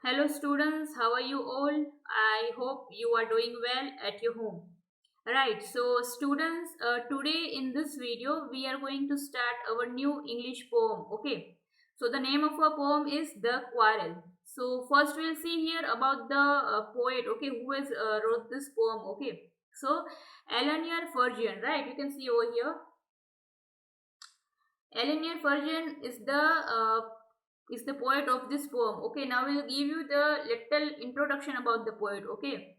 Hello students, how are you all? I hope you are doing well at your home. Right, so students, today in this video we are going to start our new English poem. Okay, so the name of our poem is The Quarrel. So first we'll see here about the poet. Okay, who has wrote this poem. Okay, so Eleanor Fergian, right? You can see over here. Eleanor Fergian is the poet of this poem. Okay, now we'll give you the little introduction about the poet. Okay,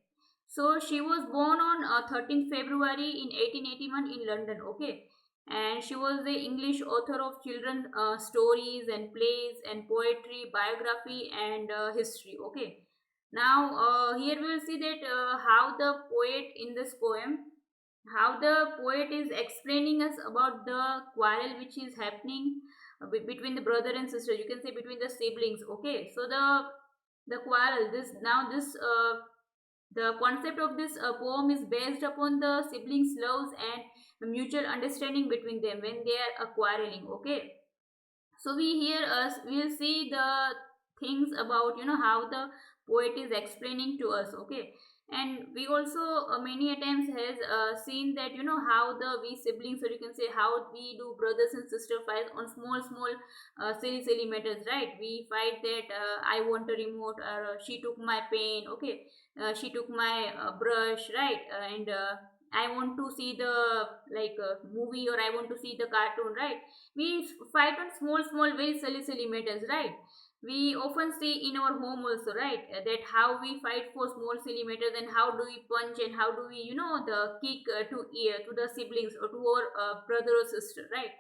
so she was born on 13th February in 1881 in London. Okay, and she was the English author of children's stories and plays and poetry, biography and history. Okay, now here we will see that how the poet in this poem, how the poet is explaining us about the quarrel which is happening between the brother and sister, you can say between the siblings. Okay, so the quarrel, this the concept of this poem is based upon the siblings loves and the mutual understanding between them when they are quarreling. Okay, so we'll see the things about how the poet is explaining to us. Okay, and we also many a times has seen that how the we siblings, or you can say how we do brothers and sister fights on small silly matters, right? We fight that I want a remote, or she took my pen. Okay, she took my brush, right? And I want to see the movie, or I want to see the cartoon, right? We fight on small very silly matters, right? We often see in our home also, right? That how we fight for small silly matters, and how do we punch, and how do we the kick to ear to the siblings, or to our brother or sister, right?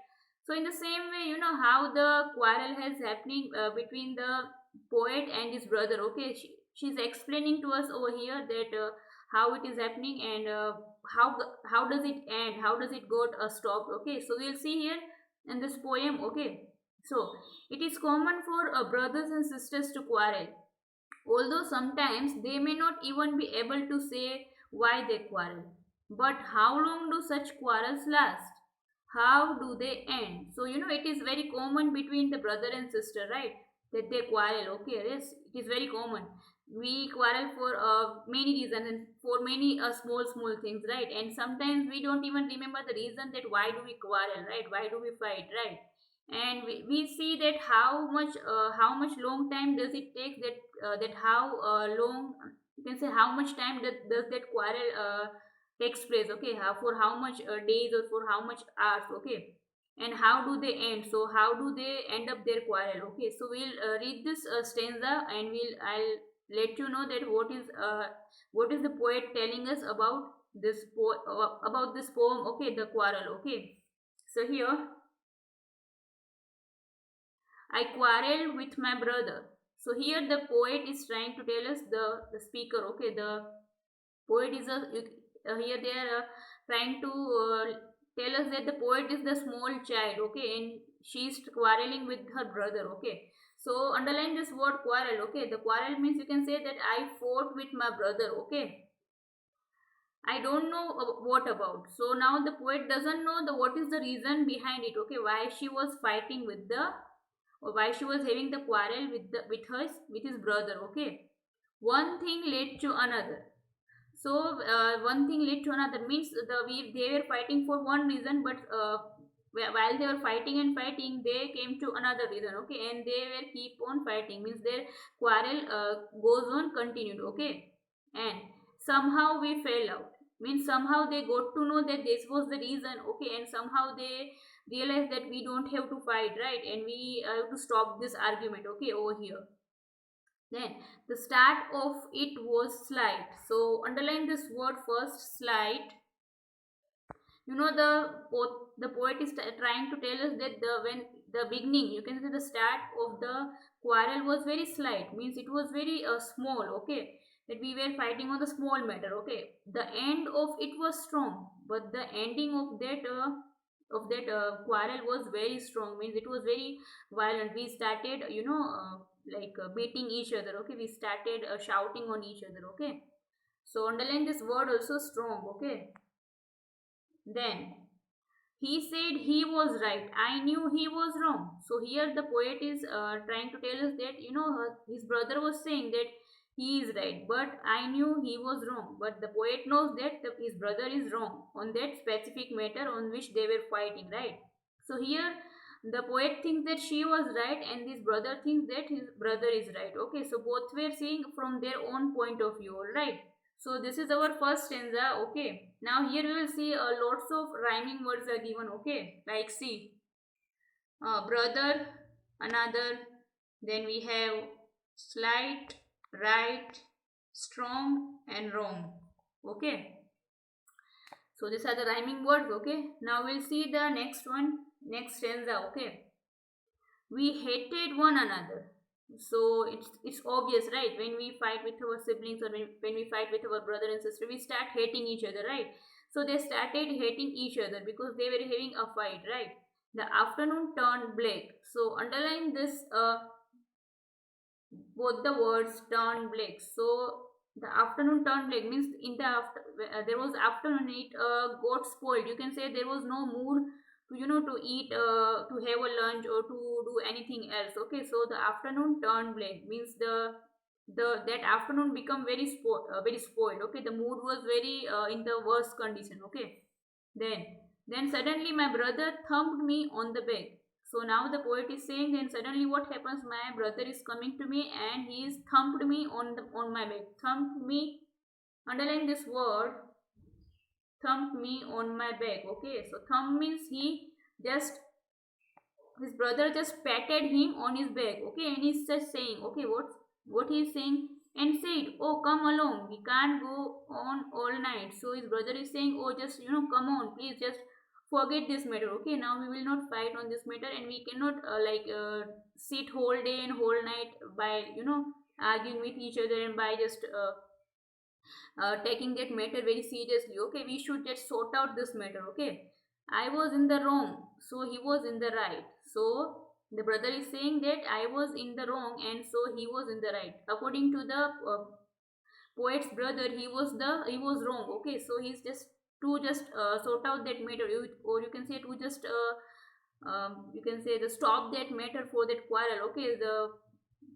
So in the same way, how the quarrel has happening between the poet and his brother. Okay, she's explaining to us over here that how it is happening, and how does it end, how does it got stopped. Okay, so we'll see here in this poem. Okay, so it is common for brothers and sisters to quarrel, although sometimes they may not even be able to say why they quarrel. But how long do such quarrels last? How do they end? So it is very common between the brother and sister, right? That they quarrel. Okay, yes, it is very common. We quarrel for many reasons, and for many small things, right? And sometimes we don't even remember the reason that why do we quarrel, right? Why do we fight, right? And we see that how much long time does it take, that how long, you can say how much time does that quarrel takes place. Okay, for how much days, or for how much hours. Okay, and how do they end, so how do they end up their quarrel. Okay, so we'll read this stanza, and I'll let you know that what is the poet telling us about about this poem. Okay, the quarrel. Okay, so here, I quarreled with my brother. So here the poet is trying to tell us, the speaker. Okay, the poet is here they are trying to tell us that the poet is the small child. Okay, and she's quarreling with her brother. Okay, so underline this word quarrel. Okay, the quarrel means, you can say that I fought with my brother. Okay, I don't know what about. So now the poet doesn't know the what is the reason behind it. Okay, why she was fighting with the, or why she was having the quarrel with his brother. Okay, one thing led to another. So one thing led to another means they were fighting for one reason, but while they were fighting and fighting, they came to another reason. Okay, and they were keep on fighting, means their quarrel goes on continued. Okay, and somehow we fell out, means somehow they got to know that this was the reason. Okay, and somehow they realized that we don't have to fight, right? And we have to stop this argument. Okay, over here. Then the start of it was slight. So underline this word first, slight. The poet is trying to tell us that when the beginning, you can say the start of the quarrel was very slight, means it was very small. Okay, that we were fighting on the small matter. Okay, the end of it was strong, but the ending of that quarrel was very strong, means it was very violent. We started beating each other. Okay, we started shouting on each other. Okay, so underline this word also, strong. Okay, then He said he was right. I knew he was wrong. So here the poet is trying to tell us that his brother was saying that he is right, but I knew he was wrong. But the poet knows that his brother is wrong on that specific matter on which they were fighting, right? So here the poet thinks that she was right, and his brother thinks that his brother is right. Okay, so both were seeing from their own point of view, all right? So this is our first stanza. Okay, now here we will see lots of rhyming words are given. Okay, like see, brother, another. Then we have slight, right, strong, and wrong. Okay, so these are the rhyming words. Okay, now we'll see the next one, next stanza. Okay, we hated one another. So it's obvious, right? When we fight with our siblings, or when we fight with our brother and sister, we start hating each other, right? So they started hating each other because they were having a fight, right? The afternoon turned black. So underline this, both the words turned black. So the afternoon turned black means in the after, there was afternoon, it got spoiled. You can say there was no mood to to eat, to have a lunch or to do anything else. Okay, so the afternoon turned black means the that afternoon become very spoiled. Okay, the mood was very in the worst condition. Okay, then then suddenly my brother thumped me on the back. So now the poet is saying, then suddenly what happens? My brother is coming to me and he is thumped me on my back. Thumped me. Underline this word. Thumped me on my back. Okay. So thump means he just, his brother just patted him on his back. Okay, and he's just saying, okay, what he's saying, and said, oh, come along. We can't go on all night. So his brother is saying, oh, just come on, please, just forget this matter. Okay, now we will not fight on this matter, and we cannot sit whole day and whole night by arguing with each other and by just taking that matter very seriously. Okay, we should just sort out this matter. Okay, I was in the wrong, so he was in the right. So the brother is saying that I was in the wrong, and so he was in the right. According to the poet's brother, he was wrong. Okay, so he's just sort out that matter, or you can say to just you can say the stop that matter for that quarrel. Okay, the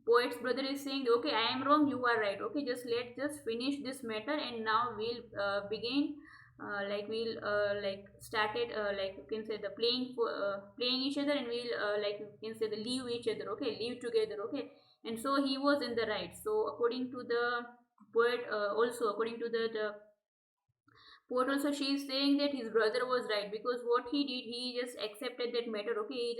poet's brother is saying, okay, I am wrong, you are right. Okay, let's just finish this matter, and now we'll begin, we'll like started, like you can say the playing each other, and we'll like you can say the leave each other. Okay, leave together. Okay, and so he was in the right. So according to the poet, also according to the poet also, she is saying that his brother was right, because what he did, he just accepted that matter. Okay,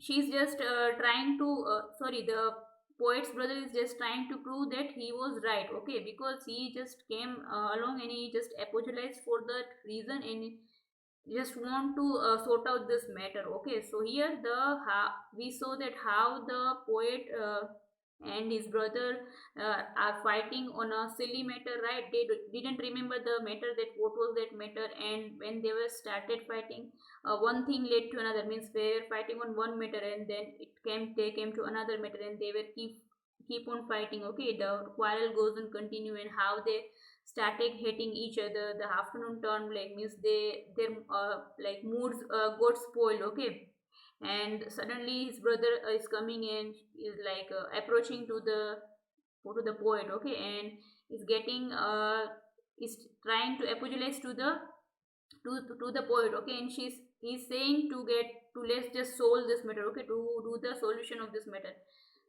she's just trying to sorry, the poet's brother is just trying to prove that he was right. Okay, because he just came along and he just apologized for that reason, and just want to sort out this matter. Okay, so here we saw that how the poet and his brother are fighting on a silly matter, right? Didn't remember the matter, that what was that matter, and when they were started fighting, one thing led to another, means they were fighting on one matter, and then they came to another matter, and they were keep on fighting. Okay, the quarrel goes on continue, and how they started hating each other. The afternoon turned black means their like moods got spoiled. Okay, and suddenly his brother is coming and is like approaching to the poet. Okay, and is getting is trying to apologize to the poet. Okay, and he's saying to get to let's just solve this matter. Okay, to do the solution of this matter.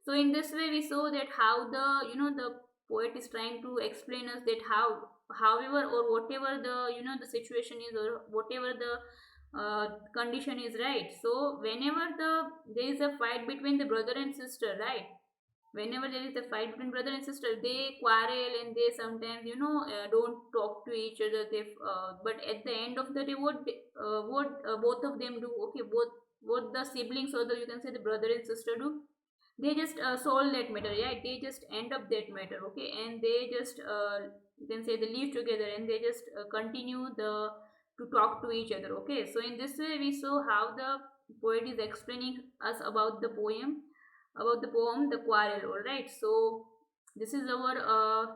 So in this way we saw that how the poet is trying to explain us that how, however or whatever the situation is, or whatever the condition is, right? So whenever there is a fight between the brother and sister, right? Whenever there is a fight between brother and sister, they quarrel, and they sometimes don't talk to each other. But at the end of the day, what both of them do? Okay, both the siblings, or the you can say the brother and sister do, they just solve that matter. Yeah, they just end up that matter. Okay, and they just you can say they live together, and they just continue the to talk to each other. Okay, so in this way we saw how the poet is explaining us about the poem The Quarrel. All right, so this is our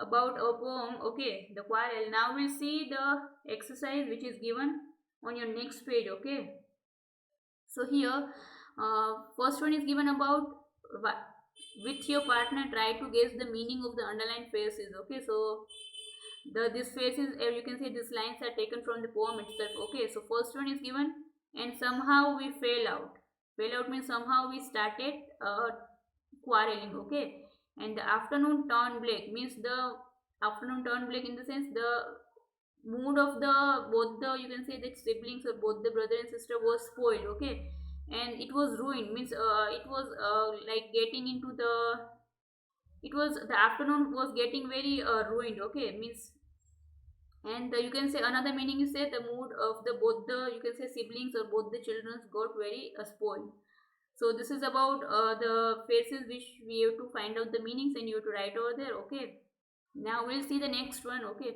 about a poem, okay, the quarrel. Now we'll see the exercise which is given on your next page, okay. So here, first one is given about with your partner try to guess the meaning of the underlined phrases, okay. So this phrases, you can say these lines are taken from the poem itself, okay. So first one is given, and somehow we fell out. Fell out means somehow we started quarreling, okay. And the afternoon turned black means the afternoon turned black in the sense the mood of the both the, you can say, the siblings or both the brother and sister was spoiled, okay. And it was ruined means it was like getting into the, it was the afternoon was getting very ruined, okay, means. And you can say another meaning is say the mood of the both the, you can say, siblings or both the children got very spoiled. So this is about the phrases which we have to find out the meanings and you have to write over there, okay. Now we'll see the next one, okay.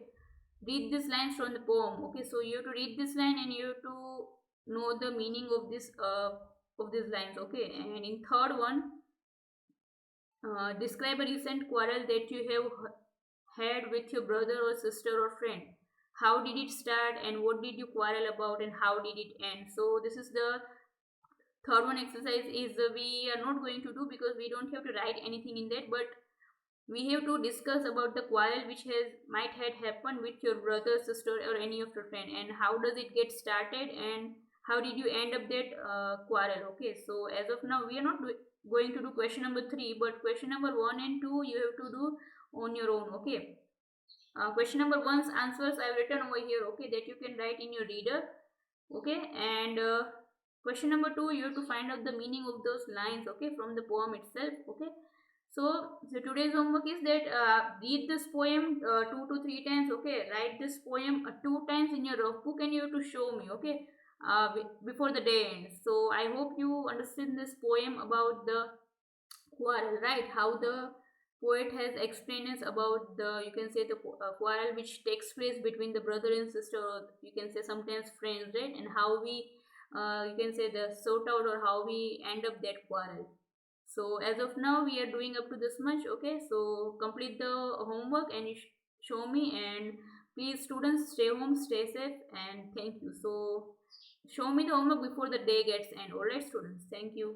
Read these lines from the poem, okay. So you have to read this line and you have to know the meaning of these lines, okay. And in third one, describe a recent quarrel that you have had with your brother or sister or friend. How did it start and what did you quarrel about and how did it end? So this is the third one exercise is we are not going to do because we don't have to write anything in that, but we have to discuss about the quarrel which has might had happened with your brother, sister, or any of your friend, and how does it get started and how did you end up that quarrel, okay. So as of now we are not going to do question number 3, but question number 1 and 2 you have to do on your own, okay. Question number 1's answers I've written over here, okay, that you can write in your reader, okay. And question number 2 you have to find out the meaning of those lines, okay, from the poem itself, okay. So today's homework is that read this poem 2 to 3 times, okay. Write this poem 2 times in your rough book and you have to show me, okay, before the day ends. So I hope you understand this poem about the quarrel, right? How the poet has explained us about the, you can say, the quarrel which takes place between the brother and sister, or you can say sometimes friends, right? And how we, you can say, the sort out or how we end up that quarrel. So as of now we are doing up to this much, okay. So complete the homework and you show me, and please students stay home, stay safe, and thank you. So show me the homework before the day gets end. All right students, thank you.